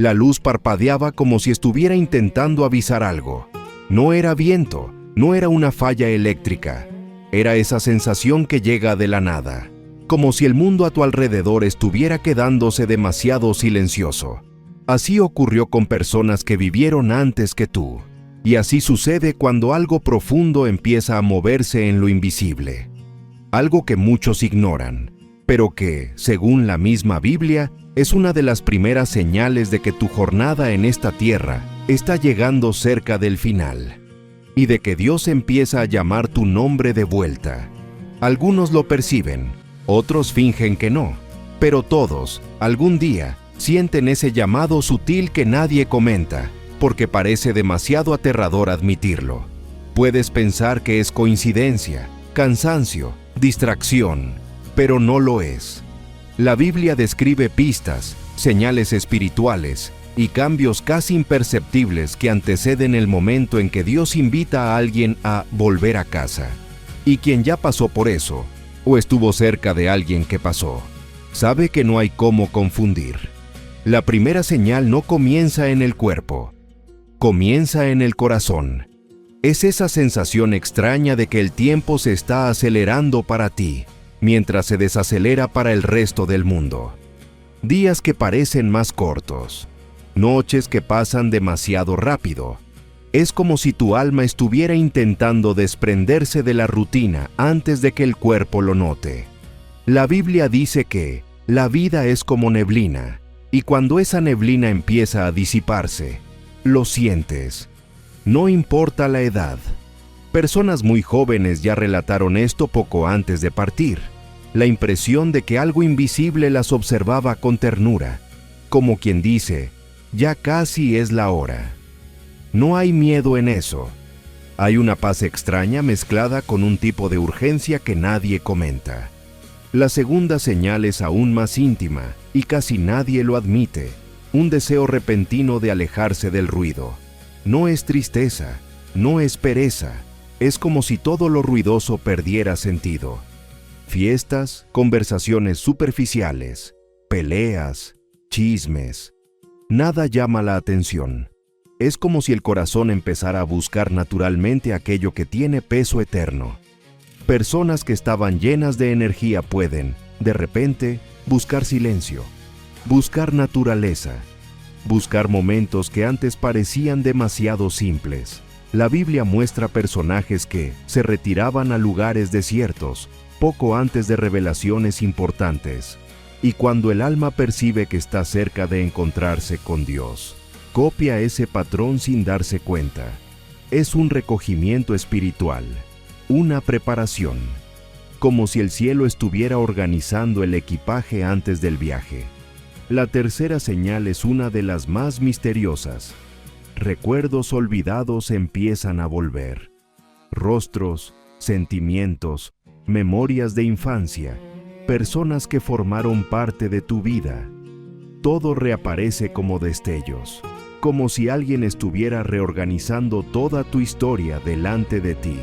La luz parpadeaba como si estuviera intentando avisar algo. No era viento, no era una falla eléctrica. Era esa sensación que llega de la nada, como si el mundo a tu alrededor estuviera quedándose demasiado silencioso. Así ocurrió con personas que vivieron antes que tú. Y así sucede cuando algo profundo empieza a moverse en lo invisible. Algo que muchos ignoran, pero que, según la misma Biblia, es una de las primeras señales de que tu jornada en esta tierra está llegando cerca del final, y de que Dios empieza a llamar tu nombre de vuelta. Algunos lo perciben, otros fingen que no, pero todos, algún día, sienten ese llamado sutil que nadie comenta, porque parece demasiado aterrador admitirlo. Puedes pensar que es coincidencia, cansancio, distracción, pero no lo es. La Biblia describe pistas, señales espirituales y cambios casi imperceptibles que anteceden el momento en que Dios invita a alguien a volver a casa. Y quien ya pasó por eso, o estuvo cerca de alguien que pasó, sabe que no hay cómo confundir. La primera señal no comienza en el cuerpo, comienza en el corazón. Es esa sensación extraña de que el tiempo se está acelerando para ti, mientras se desacelera para el resto del mundo. Días que parecen más cortos, noches que pasan demasiado rápido. Es como si tu alma estuviera intentando desprenderse de la rutina antes de que el cuerpo lo note. La Biblia dice que la vida es como neblina, y cuando esa neblina empieza a disiparse, lo sientes. No importa la edad. Personas muy jóvenes ya relataron esto poco antes de partir. La impresión de que algo invisible las observaba con ternura, como quien dice, ya casi es la hora. No hay miedo en eso. Hay una paz extraña mezclada con un tipo de urgencia que nadie comenta. La segunda señal es aún más íntima y casi nadie lo admite. Un deseo repentino de alejarse del ruido. No es tristeza, no es pereza. Es como si todo lo ruidoso perdiera sentido. Fiestas, conversaciones superficiales, peleas, chismes. Nada llama la atención. Es como si el corazón empezara a buscar naturalmente aquello que tiene peso eterno. Personas que estaban llenas de energía pueden, de repente, buscar silencio, buscar naturaleza, buscar momentos que antes parecían demasiado simples. La Biblia muestra personajes que se retiraban a lugares desiertos poco antes de revelaciones importantes, y cuando el alma percibe que está cerca de encontrarse con Dios, copia ese patrón sin darse cuenta. Es un recogimiento espiritual, una preparación, como si el cielo estuviera organizando el equipaje antes del viaje. La tercera señal es una de las más misteriosas. Recuerdos olvidados empiezan a volver. Rostros, sentimientos, memorias de infancia, personas que formaron parte de tu vida. Todo reaparece como destellos, como si alguien estuviera reorganizando toda tu historia delante de ti.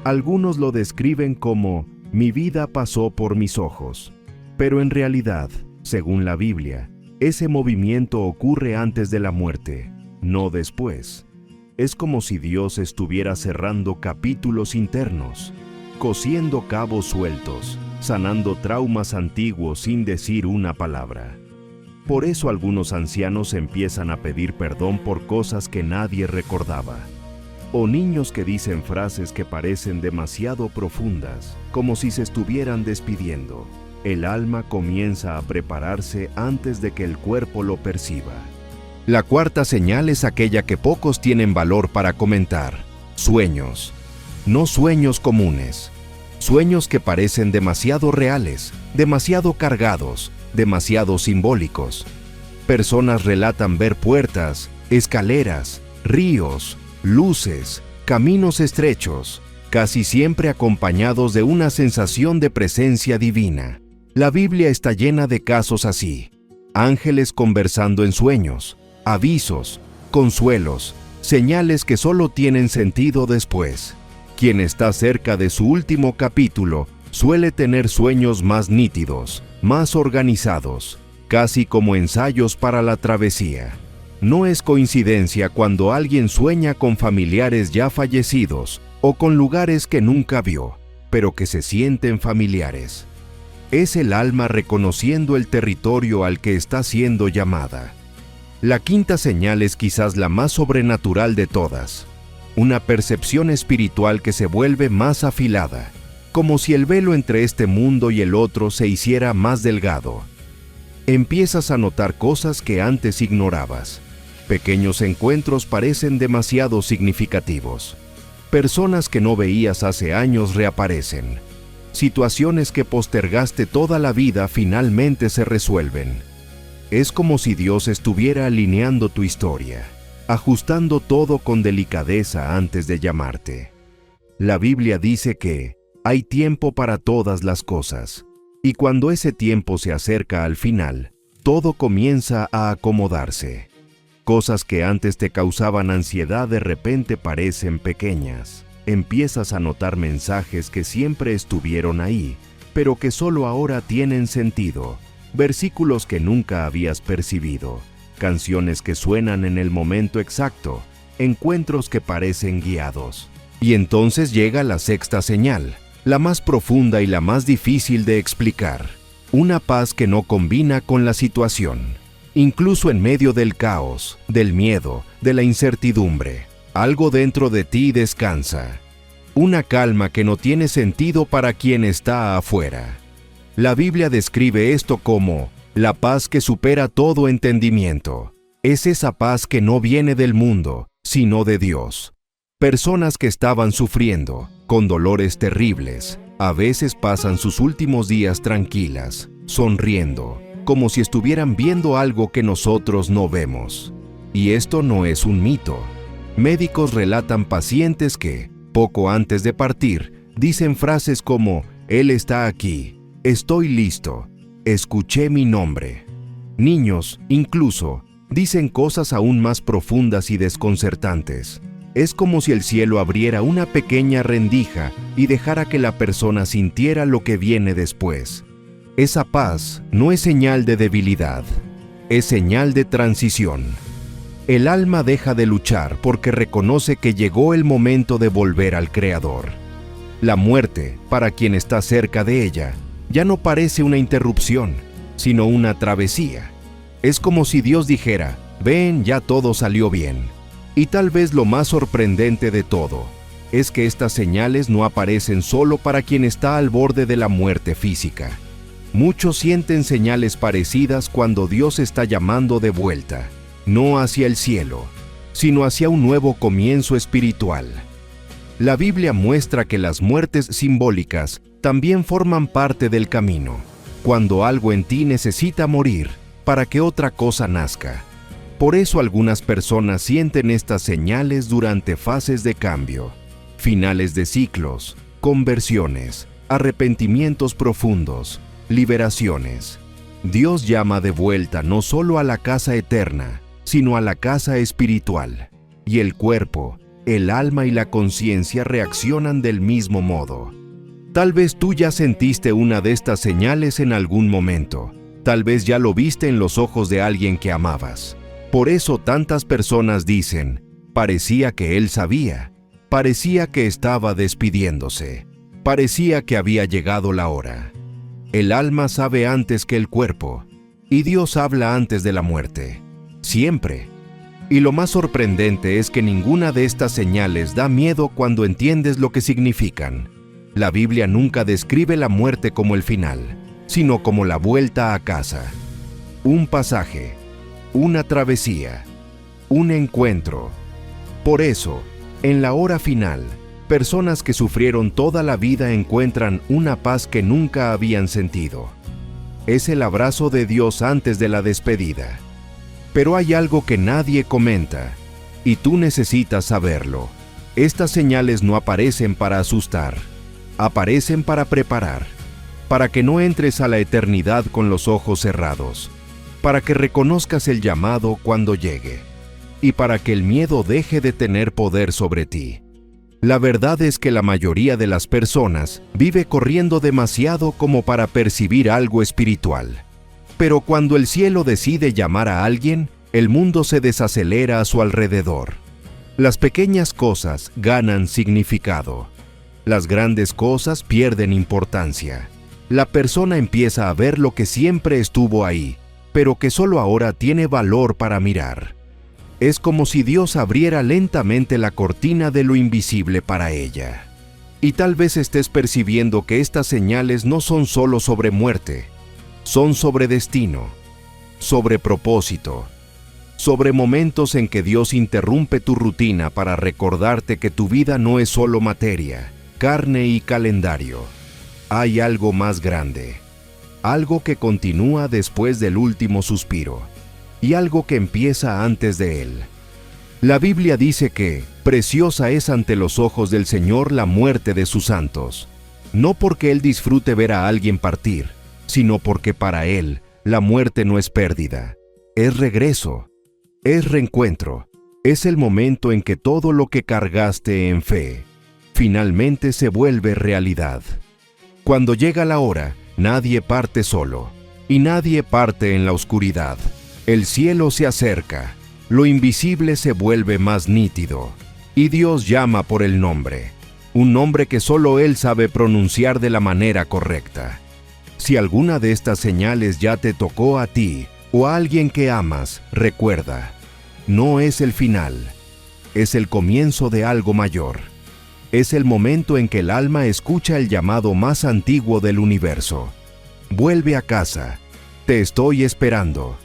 Algunos lo describen como «mi vida pasó por mis ojos», pero en realidad, según la Biblia, ese movimiento ocurre antes de la muerte, no después. Es como si Dios estuviera cerrando capítulos internos, cosiendo cabos sueltos, sanando traumas antiguos sin decir una palabra. Por eso algunos ancianos empiezan a pedir perdón por cosas que nadie recordaba. O niños que dicen frases que parecen demasiado profundas, como si se estuvieran despidiendo. El alma comienza a prepararse antes de que el cuerpo lo perciba. La cuarta señal es aquella que pocos tienen valor para comentar. Sueños. No sueños comunes. Sueños que parecen demasiado reales, demasiado cargados, demasiado simbólicos. Personas relatan ver puertas, escaleras, ríos, luces, caminos estrechos, casi siempre acompañados de una sensación de presencia divina. La Biblia está llena de casos así. Ángeles conversando en sueños, avisos, consuelos, señales que solo tienen sentido después. Quien está cerca de su último capítulo suele tener sueños más nítidos, más organizados, casi como ensayos para la travesía. No es coincidencia cuando alguien sueña con familiares ya fallecidos o con lugares que nunca vio, pero que se sienten familiares. Es el alma reconociendo el territorio al que está siendo llamada. La quinta señal es quizás la más sobrenatural de todas. Una percepción espiritual que se vuelve más afilada, como si el velo entre este mundo y el otro se hiciera más delgado. Empiezas a notar cosas que antes ignorabas. Pequeños encuentros parecen demasiado significativos. Personas que no veías hace años reaparecen. Situaciones que postergaste toda la vida finalmente se resuelven. Es como si Dios estuviera alineando tu historia, ajustando todo con delicadeza antes de llamarte. La Biblia dice que hay tiempo para todas las cosas, y cuando ese tiempo se acerca al final, todo comienza a acomodarse. Cosas que antes te causaban ansiedad de repente parecen pequeñas. Empiezas a notar mensajes que siempre estuvieron ahí, pero que solo ahora tienen sentido. Versículos que nunca habías percibido. Canciones que suenan en el momento exacto. Encuentros que parecen guiados. Y entonces llega la sexta señal, la más profunda y la más difícil de explicar. Una paz que no combina con la situación. Incluso en medio del caos, del miedo, de la incertidumbre, algo dentro de ti descansa. Una calma que no tiene sentido para quien está afuera. La Biblia describe esto como la paz que supera todo entendimiento. Es esa paz que no viene del mundo, sino de Dios. Personas que estaban sufriendo, con dolores terribles, a veces pasan sus últimos días tranquilas, sonriendo, como si estuvieran viendo algo que nosotros no vemos. Y esto no es un mito. Médicos relatan pacientes que, poco antes de partir, dicen frases como, «Él está aquí, estoy listo, escuché mi nombre». Niños, incluso, dicen cosas aún más profundas y desconcertantes. Es como si el cielo abriera una pequeña rendija y dejara que la persona sintiera lo que viene después. Esa paz no es señal de debilidad, es señal de transición. El alma deja de luchar porque reconoce que llegó el momento de volver al Creador. La muerte, para quien está cerca de ella, ya no parece una interrupción, sino una travesía. Es como si Dios dijera, ven, ya todo salió bien. Y tal vez lo más sorprendente de todo, es que estas señales no aparecen solo para quien está al borde de la muerte física. Muchos sienten señales parecidas cuando Dios está llamando de vuelta, no hacia el cielo, sino hacia un nuevo comienzo espiritual. La Biblia muestra que las muertes simbólicas también forman parte del camino, cuando algo en ti necesita morir para que otra cosa nazca. Por eso algunas personas sienten estas señales durante fases de cambio, finales de ciclos, conversiones, arrepentimientos profundos, liberaciones. Dios llama de vuelta no solo a la casa eterna, sino a la casa espiritual. Y el cuerpo, el alma y la conciencia reaccionan del mismo modo. Tal vez tú ya sentiste una de estas señales en algún momento. Tal vez ya lo viste en los ojos de alguien que amabas. Por eso tantas personas dicen, parecía que él sabía, parecía que estaba despidiéndose, parecía que había llegado la hora. El alma sabe antes que el cuerpo, y Dios habla antes de la muerte, siempre. Y lo más sorprendente es que ninguna de estas señales da miedo cuando entiendes lo que significan. La Biblia nunca describe la muerte como el final, sino como la vuelta a casa. Un pasaje, una travesía, un encuentro. Por eso, en la hora final, personas que sufrieron toda la vida encuentran una paz que nunca habían sentido. Es el abrazo de Dios antes de la despedida. Pero hay algo que nadie comenta, y tú necesitas saberlo. Estas señales no aparecen para asustar, aparecen para preparar, para que no entres a la eternidad con los ojos cerrados, para que reconozcas el llamado cuando llegue, y para que el miedo deje de tener poder sobre ti. La verdad es que la mayoría de las personas vive corriendo demasiado como para percibir algo espiritual. Pero cuando el cielo decide llamar a alguien, el mundo se desacelera a su alrededor. Las pequeñas cosas ganan significado. Las grandes cosas pierden importancia. La persona empieza a ver lo que siempre estuvo ahí, pero que solo ahora tiene valor para mirar. Es como si Dios abriera lentamente la cortina de lo invisible para ella. Y tal vez estés percibiendo que estas señales no son solo sobre muerte, son sobre destino, sobre propósito, sobre momentos en que Dios interrumpe tu rutina para recordarte que tu vida no es solo materia, carne y calendario. Hay algo más grande, algo que continúa después del último suspiro, y algo que empieza antes de él. La Biblia dice que preciosa es ante los ojos del Señor la muerte de sus santos, no porque Él disfrute ver a alguien partir, sino porque para Él la muerte no es pérdida, es regreso, es reencuentro, es el momento en que todo lo que cargaste en fe, finalmente se vuelve realidad. Cuando llega la hora, nadie parte solo, y nadie parte en la oscuridad. El cielo se acerca, lo invisible se vuelve más nítido, y Dios llama por el nombre, un nombre que solo Él sabe pronunciar de la manera correcta. Si alguna de estas señales ya te tocó a ti o a alguien que amas, recuerda, no es el final, es el comienzo de algo mayor. Es el momento en que el alma escucha el llamado más antiguo del universo. Vuelve a casa, te estoy esperando.